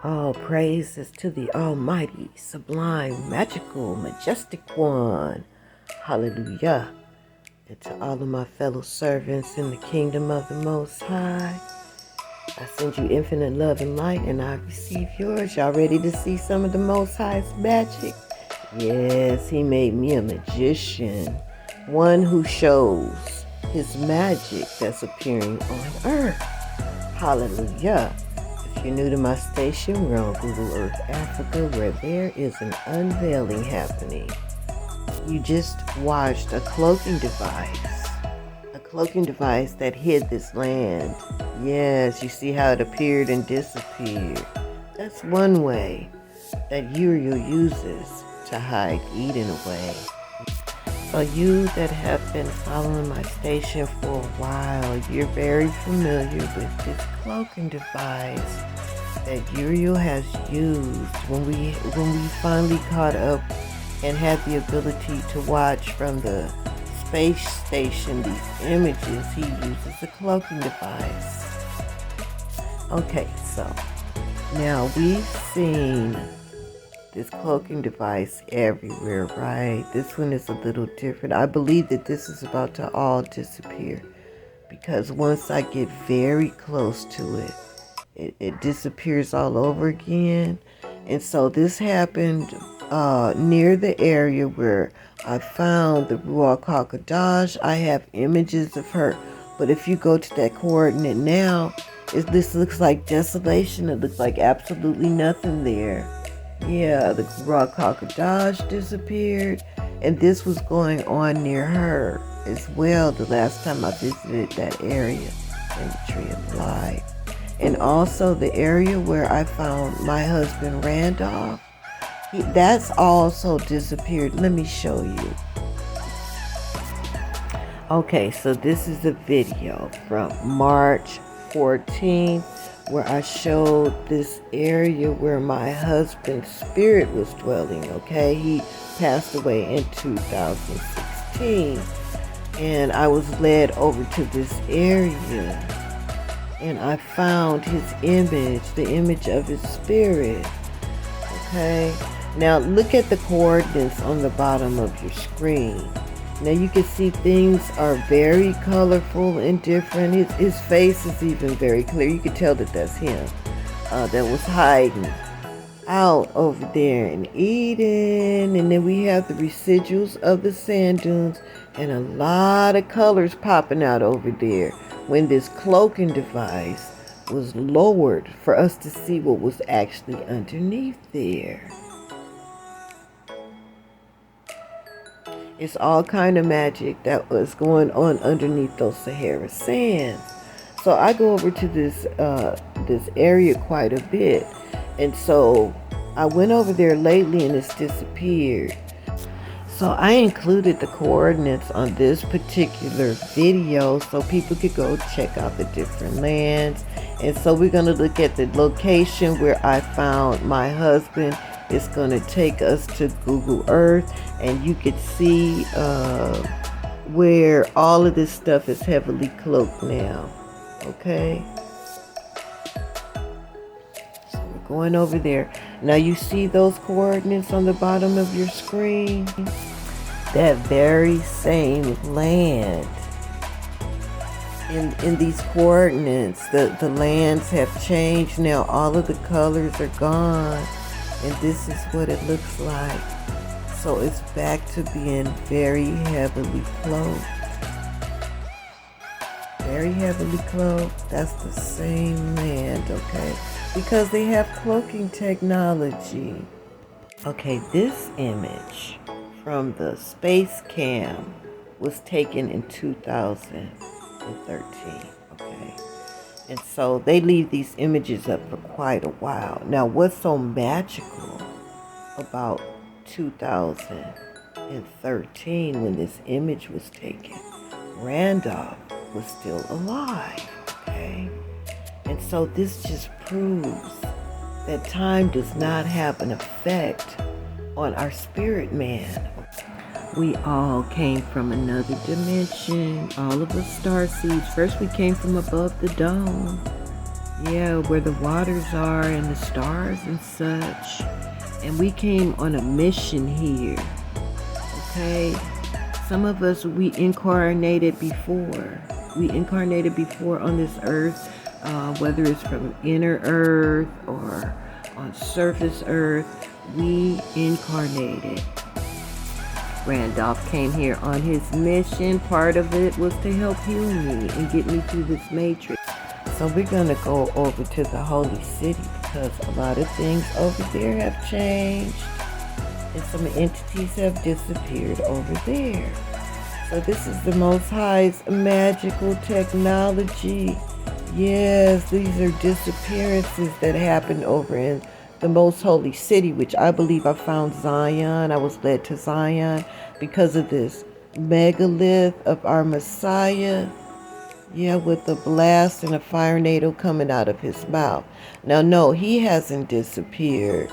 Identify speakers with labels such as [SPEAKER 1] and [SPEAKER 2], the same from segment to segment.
[SPEAKER 1] All praises to the Almighty, sublime, magical, majestic one. Hallelujah. And to all of my fellow servants in the kingdom of the Most High, I send you infinite love and light, and I receive yours. Y'all ready to see some of the Most High's magic? Yes, he made me a magician, one who shows his magic that's appearing on earth. Hallelujah. If you're new to my station, we're on Google Earth Africa, where there is an unveiling happening. You just watched a cloaking device that hid this land. Yes, you see how it appeared and disappeared. That's one way that Uriel uses to hide Eden away. So you that have been following my station for a while, you're very familiar with this cloaking device that Uriel has used when we finally caught up and had the ability to watch from the space station these images. He uses a cloaking device. Okay, so now we've seen this cloaking device everywhere, right? This one is a little different. I believe that this is about to all disappear, because once I get very close to it, it disappears all over again. And so this happened near the area where I found the Ruach HaKodesh. I have images of her, but if you go to that coordinate now, this looks like desolation. It looks like absolutely nothing there. Yeah, the Ruach HaKodesh disappeared, and this was going on near her as well the last time I visited that area in the Tree of Life. And also the area where I found my husband Randolph, that's also disappeared. Let me show you. Okay, so this is a video from March 14th where I showed this area where my husband's spirit was dwelling, okay? He passed away in 2016, and I was led over to this area, and I found his image, the image of his spirit, okay? Now look at the coordinates on the bottom of your screen. Now you can see things are very colorful and different. His face is even very clear. You can tell that that's him that was hiding out over there in Eden. And then we have the residuals of the sand dunes and a lot of colors popping out over there when this cloaking device was lowered for us to see what was actually underneath there. It's all kind of magic that was going on underneath those Sahara sands. So I go over to this area quite a bit, and so I went over there lately and it's disappeared. So I included the coordinates on this particular video so people could go check out the different lands. And so we're going to look at the location where I found my husband. It's going to take us to Google Earth, and you can see where all of this stuff is heavily cloaked now. Okay? So we're going over there. Now you see those coordinates on the bottom of your screen? That very same land. In these coordinates, the lands have changed now. All of the colors are gone. And this is what it looks like. So it's back to being very heavily cloaked. Very heavily cloaked. That's the same land, okay? Because they have cloaking technology. Okay, this image from the space cam was taken in 2013, okay? And so they leave these images up for quite a while. Now, what's so magical about 2013 when this image was taken? Randolph was still alive, okay? And so this just proves that time does not have an effect on our spirit man. We all came from another dimension, all of us star seeds. First we came from above the dome, Yeah, where the waters are and the stars and such. And we came on a mission here. Okay? Some of us, we incarnated before. We incarnated before on this earth, whether it's from inner earth or on surface earth. We incarnated. Randolph came here on his mission. Part of it was to help heal me and get me through this matrix. So we're going to go over to the holy city because a lot of things over there have changed and some entities have disappeared over there. So this is the Most High's magical technology. Yes, these are disappearances that happened over in the most holy city, which I believe I found Zion. I was led to Zion because of this megalith of our Messiah. Yeah, with a blast and a fire tornado coming out of his mouth. Now, no, he hasn't disappeared.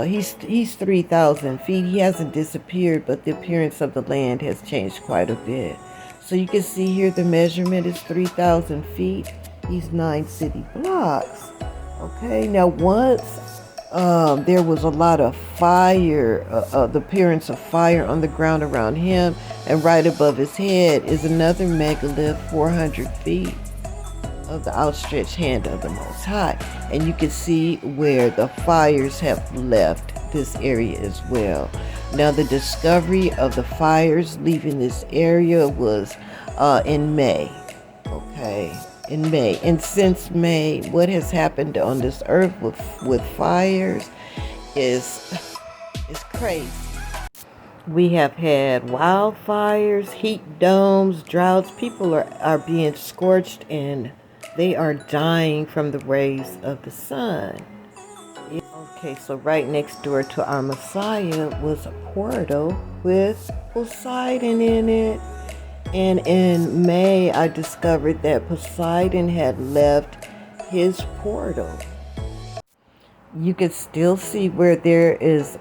[SPEAKER 1] He's 3,000 feet. He hasn't disappeared, but the appearance of the land has changed quite a bit. So you can see here the measurement is 3,000 feet. He's 9 city blocks. Okay, now once there was a lot of fire, the appearance of fire on the ground around him, and right above his head is another megalith 400 feet of the outstretched hand of the Most High. And you can see where the fires have left this area as well. Now the discovery of the fires leaving this area was in May. Okay, in May. And since May, what has happened on this earth with fires is crazy. We have had wildfires, heat domes, droughts. People are being scorched and they are dying from the rays of the sun. Okay, so right next door to our Messiah was a portal with Poseidon in it. And in May, I discovered that Poseidon had left his portal. You can still see where there is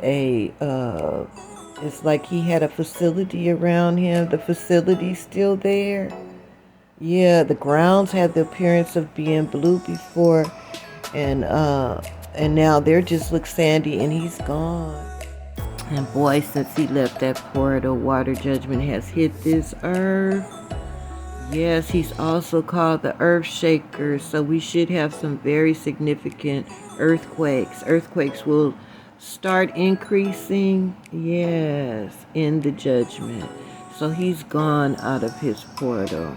[SPEAKER 1] it's like he had a facility around him. The facility's still there. Yeah, the grounds had the appearance of being blue before, and now they just look sandy, and he's gone. And boy, since he left that portal, water judgment has hit this earth. Yes, he's also called the earth shaker, so we should have some very significant earthquakes. Earthquakes will start increasing, yes, in the judgment. So he's gone out of his portal.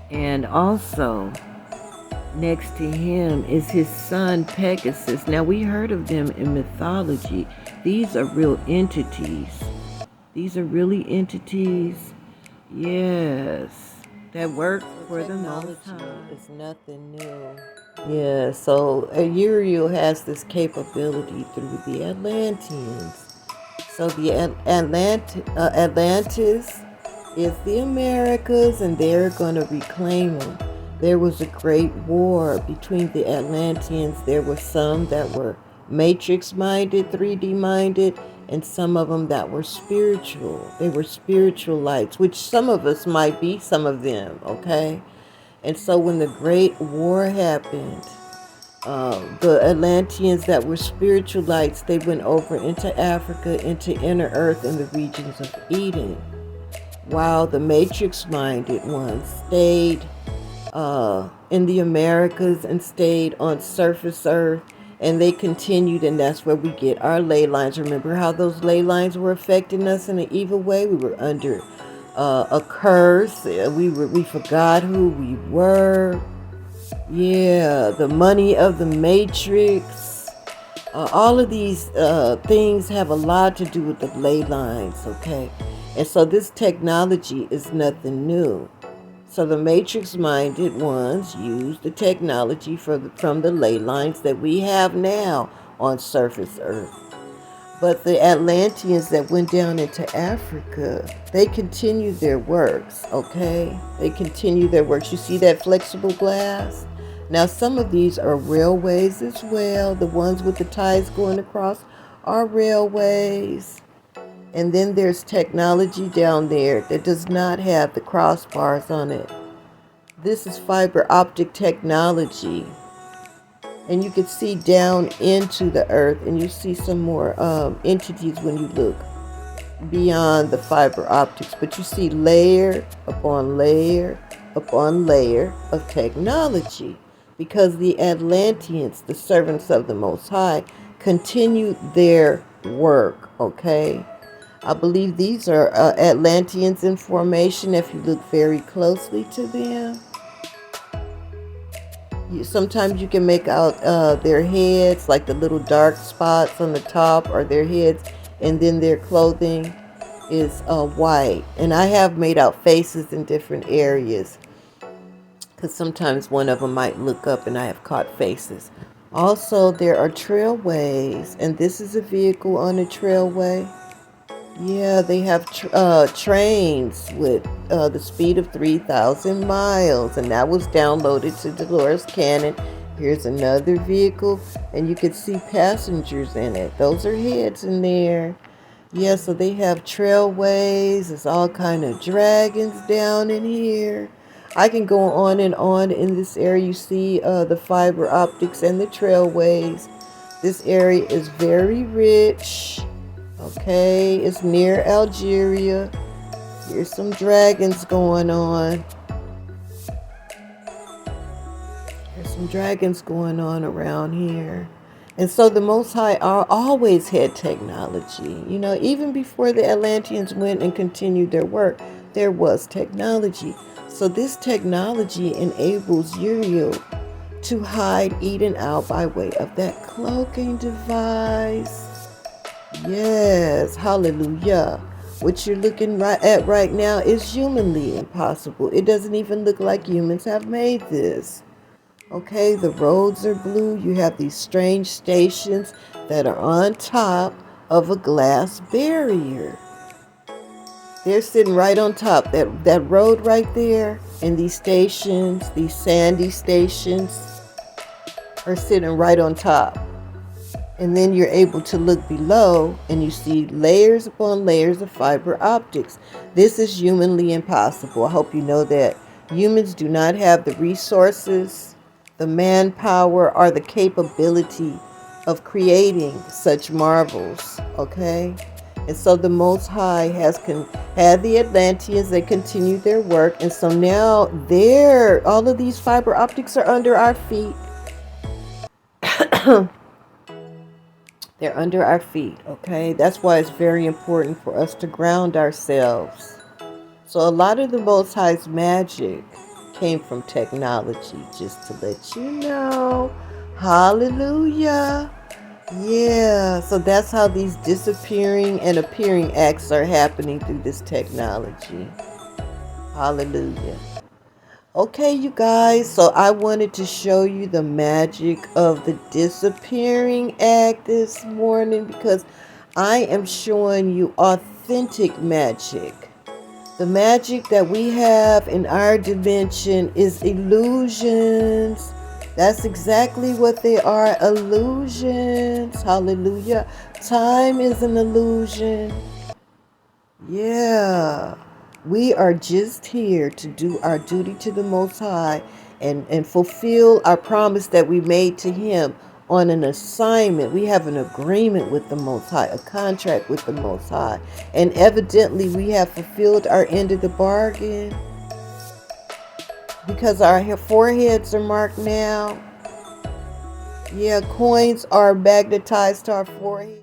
[SPEAKER 1] And also, next to him is his son Pegasus. Now, we heard of them in mythology. These are real entities. These are really entities, yes, that work for the Most High. It's nothing new. Yeah, so Uriel has this capability through the Atlanteans. So the Atlantis is the Americas, and they're going to reclaim them. There was a great war between the Atlanteans. There were some that were matrix-minded, 3D-minded, and some of them that were spiritual. They were spiritual lights, which some of us might be, some of them, okay? And so when the Great War happened, the Atlanteans that were spiritual lights, they went over into Africa, into inner earth and the regions of Eden, while the matrix-minded ones stayed in the Americas and stayed on surface earth, and they continued, and that's where we get our ley lines. Remember how those ley lines were affecting us in an evil way? We were under a curse. We forgot who we were. Yeah, the money of the matrix. All of these things have a lot to do with the ley lines, okay? And so this technology is nothing new. So the matrix-minded ones use the technology from the ley lines that we have now on surface Earth. But the Atlanteans that went down into Africa, they continue their works, okay? They continue their works. You see that flexible glass? Now, some of these are railways as well. The ones with the ties going across are railways. And then there's technology down there that does not have the crossbars on it. This is fiber optic technology. And you can see down into the earth, and you see some more entities when you look beyond the fiber optics. But you see layer upon layer upon layer of technology, because the Atlanteans, the servants of the Most High, continued their work, okay? I believe these are Atlanteans in formation if you look very closely to them. Sometimes you can make out their heads, like the little dark spots on the top are their heads, and then their clothing is white. And I have made out faces in different areas, because sometimes one of them might look up and I have caught faces. Also, there are trailways, and this is a vehicle on a trailway. Yeah, they have trains with the speed of 3,000 miles, and that was downloaded to Dolores Cannon. Here's another vehicle, and you can see passengers in it. Those are heads in there. Yeah, so they have trailways. There's all kind of dragons down in here. I can go on and on in this area. You see the fiber optics and the trailways. This area is very rich. Okay, it's near Algeria. Here's some dragons going on. There's some dragons going on around here. And so the Most High always had technology. You know, even before the Atlanteans went and continued their work, there was technology. So this technology enables Uriel to hide Eden out by way of that cloaking device. Yes, hallelujah. What you're looking at right now is humanly impossible. It doesn't even look like humans have made this. Okay, the roads are blue. You have these strange stations that are on top of a glass barrier. They're sitting right on top. That road right there, and these stations, these sandy stations, are sitting right on top. And then you're able to look below, and you see layers upon layers of fiber optics. This is humanly impossible. I hope you know that. Humans do not have the resources, the manpower, or the capability of creating such marvels, okay? And so the Most High had the Atlanteans. They continued their work, and so now all of these fiber optics are under our feet. They're under our feet, okay? That's why it's very important for us to ground ourselves. So a lot of the Most High's magic came from technology, just to let you know. Hallelujah. Yeah, so that's how these disappearing and appearing acts are happening through this technology. Hallelujah. Okay, you guys, so I wanted to show you the magic of the disappearing act this morning, because I am showing you authentic magic. The magic that we have in our dimension is illusions. That's exactly what they are, illusions. Hallelujah. Time is an illusion. Yeah. We are just here to do our duty to the Most High and fulfill our promise that we made to Him on an assignment. We have an agreement with the Most High, a contract with the Most High. And evidently we have fulfilled our end of the bargain, because our foreheads are marked now. Yeah, coins are magnetized to our forehead.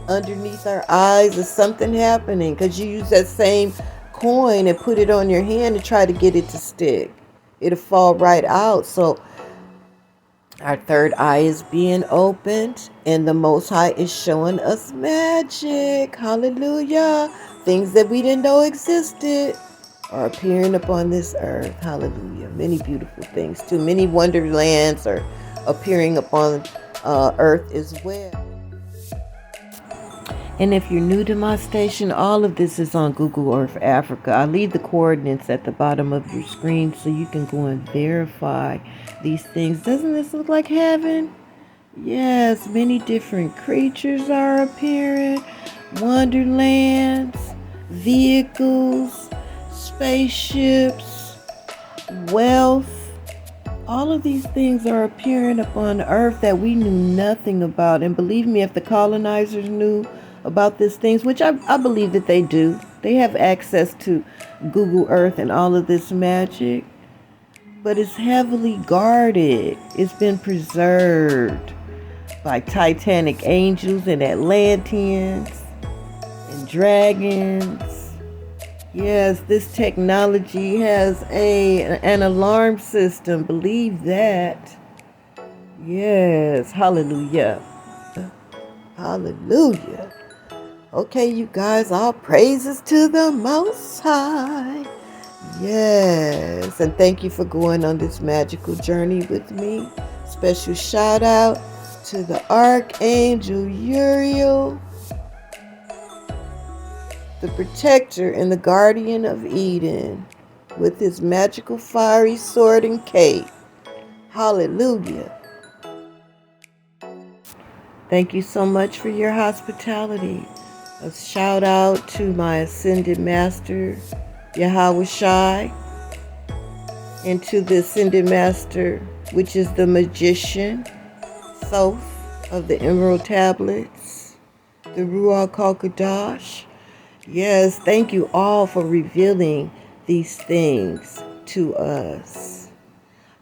[SPEAKER 1] Underneath our eyes is something happening, because you use that same coin and put it on your hand and try to get it to stick. It'll fall right out. So our third eye is being opened, and the Most High is showing us magic. Hallelujah. Things that we didn't know existed are appearing upon this earth. Hallelujah. Many beautiful things too. Many wonderlands are appearing upon earth as well. And if you're new to my station, all of this is on Google Earth Africa. I leave the coordinates at the bottom of your screen so you can go and verify these things. Doesn't this look like heaven? Yes, many different creatures are appearing. Wonderlands, vehicles, spaceships, wealth. All of these things are appearing upon Earth that we knew nothing about. And believe me, if the colonizers knew about these things, which I believe that they do, they have access to Google Earth and all of this magic. But it's heavily guarded. It's been preserved by Titanic angels and Atlanteans and dragons. Yes, this technology has an alarm system. Believe that. Yes, hallelujah. Hallelujah. Okay, you guys, all praises to the Most High. Yes, and thank you for going on this magical journey with me. Special shout out to the Archangel Uriel, the protector and the guardian of Eden, with his magical fiery sword and cape. Hallelujah. Thank you so much for your hospitality. A shout out to my Ascended Master, Yahweh, and to the Ascended Master, which is the Magician, Thoth of the Emerald Tablets, the Ruach HaKodesh. Yes, thank you all for revealing these things to us.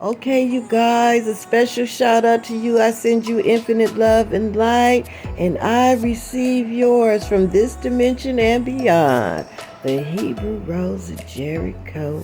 [SPEAKER 1] Okay, you guys, a special shout out to you. I send you infinite love and light, and I receive yours from this dimension and beyond. The Hebrew Rose of Jericho.